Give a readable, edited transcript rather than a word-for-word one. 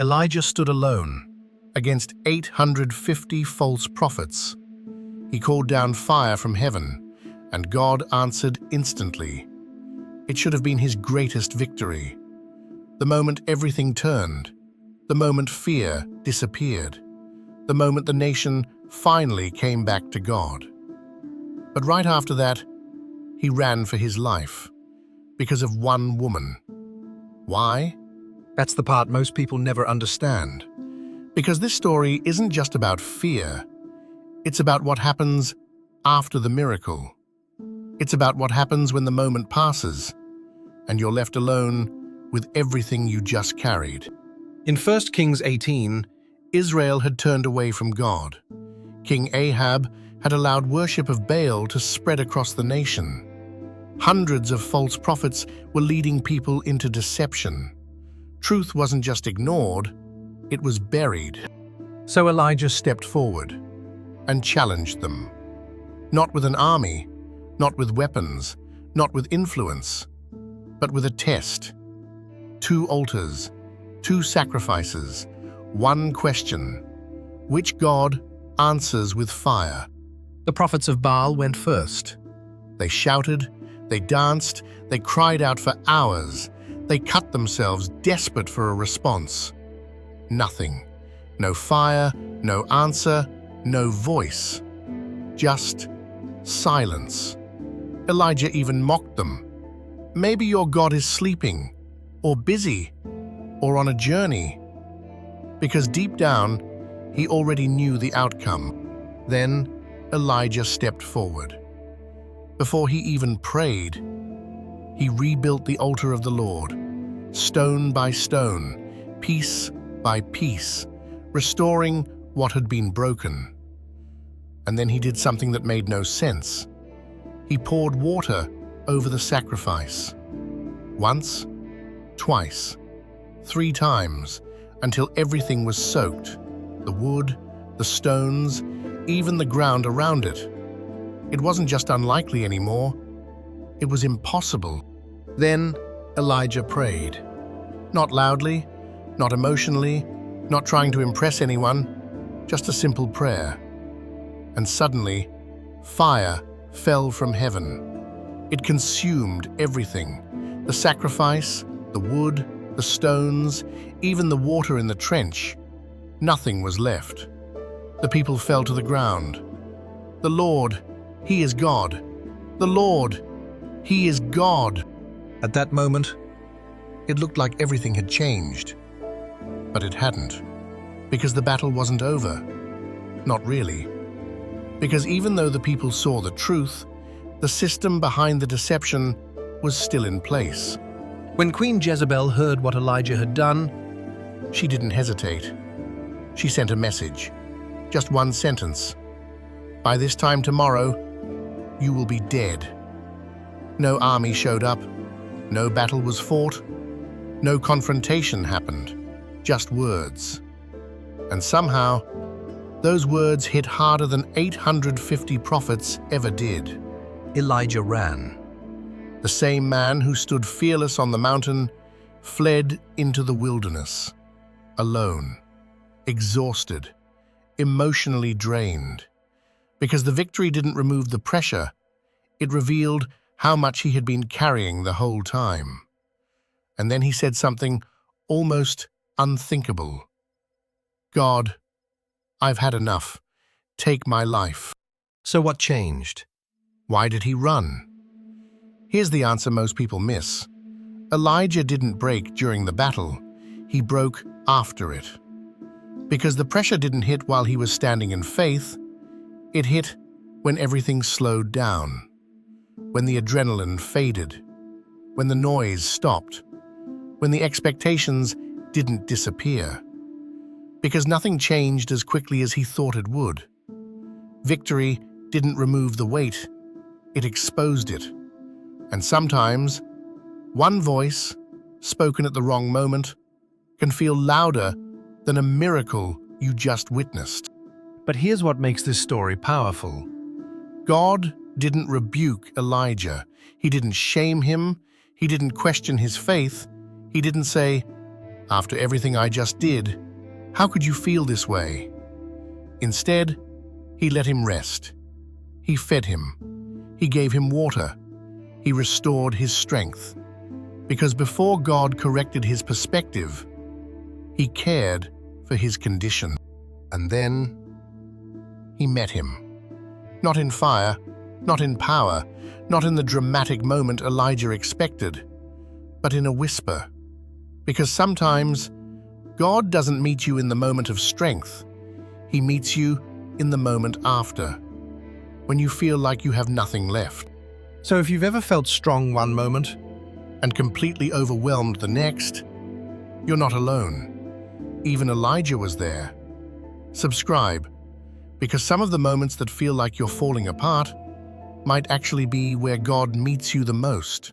Elijah stood alone against 850 false prophets. He called down fire from heaven, and God answered instantly. It should have been his greatest victory. The moment everything turned, the moment fear disappeared, the moment the nation finally came back to God. But right after that, he ran for his life because of one woman. Why? That's the part most people never understand. Because this story isn't just about fear. It's about what happens after the miracle. It's about what happens when the moment passes and you're left alone with everything you just carried. In 1 Kings 18, Israel had turned away from God. King Ahab had allowed worship of Baal to spread across the nation. Hundreds of false prophets were leading people into deception. Truth wasn't just ignored, it was buried. So Elijah stepped forward and challenged them. Not with an army, not with weapons, not with influence, but with a test. 2 altars, 2 sacrifices, 1 question. Which God answers with fire? The prophets of Baal went first. They shouted, they danced, they cried out for hours. They cut themselves, desperate for a response. Nothing. No fire, no answer, no voice. Just silence. Elijah even mocked them. Maybe your God is sleeping, or busy, or on a journey. Because deep down, he already knew the outcome. Then Elijah stepped forward. Before he even prayed, he rebuilt the altar of the Lord, stone by stone, piece by piece, restoring what had been broken. And then he did something that made no sense. He poured water over the sacrifice. Once, twice, 3 times, until everything was soaked. The wood, the stones, even the ground around it. It wasn't just unlikely anymore, it was impossible. Then Elijah prayed. Not loudly, not emotionally, not trying to impress anyone, just a simple prayer. And suddenly, fire fell from heaven. It consumed everything. The sacrifice, the wood, the stones, even the water in the trench. Nothing was left. The people fell to the ground. The Lord, He is God. The Lord, He is God. At that moment, it looked like everything had changed. But it hadn't. Because the battle wasn't over. Not really. Because even though the people saw the truth, the system behind the deception was still in place. When Queen Jezebel heard what Elijah had done, she didn't hesitate. She sent a message. Just 1 sentence. By this time tomorrow, you will be dead. No army showed up. No battle was fought. No confrontation happened. Just words. And somehow, those words hit harder than 850 prophets ever did. Elijah ran. The same man who stood fearless on the mountain fled into the wilderness, alone, exhausted, emotionally drained. Because the victory didn't remove the pressure, it revealed how much he had been carrying the whole time. And then he said something almost unthinkable. God, I've had enough. Take my life. So what changed? Why did he run? Here's the answer most people miss. Elijah didn't break during the battle. He broke after it. Because the pressure didn't hit while he was standing in faith. It hit when everything slowed down. When the adrenaline faded. When the noise stopped. When the expectations didn't disappear. Because nothing changed as quickly as he thought it would. Victory didn't remove the weight. It exposed it. And sometimes, one voice, spoken at the wrong moment, can feel louder than a miracle you just witnessed. But here's what makes this story powerful. God didn't rebuke Elijah. He didn't shame him. He didn't question his faith. He didn't say, After everything I just did, how could you feel this way? Instead, he let him rest. He fed him. He gave him water. He restored his strength. Because before God corrected his perspective, he cared for his condition. And then he met him. Not in fire, not in power, not in the dramatic moment Elijah expected, but in a whisper. Because sometimes God doesn't meet you in the moment of strength. He meets you in the moment after, when you feel like you have nothing left. So if you've ever felt strong one moment And completely overwhelmed the next, you're not alone. Even Elijah was there. Subscribe, because some of the moments that feel like you're falling apart might actually be where God meets you the most.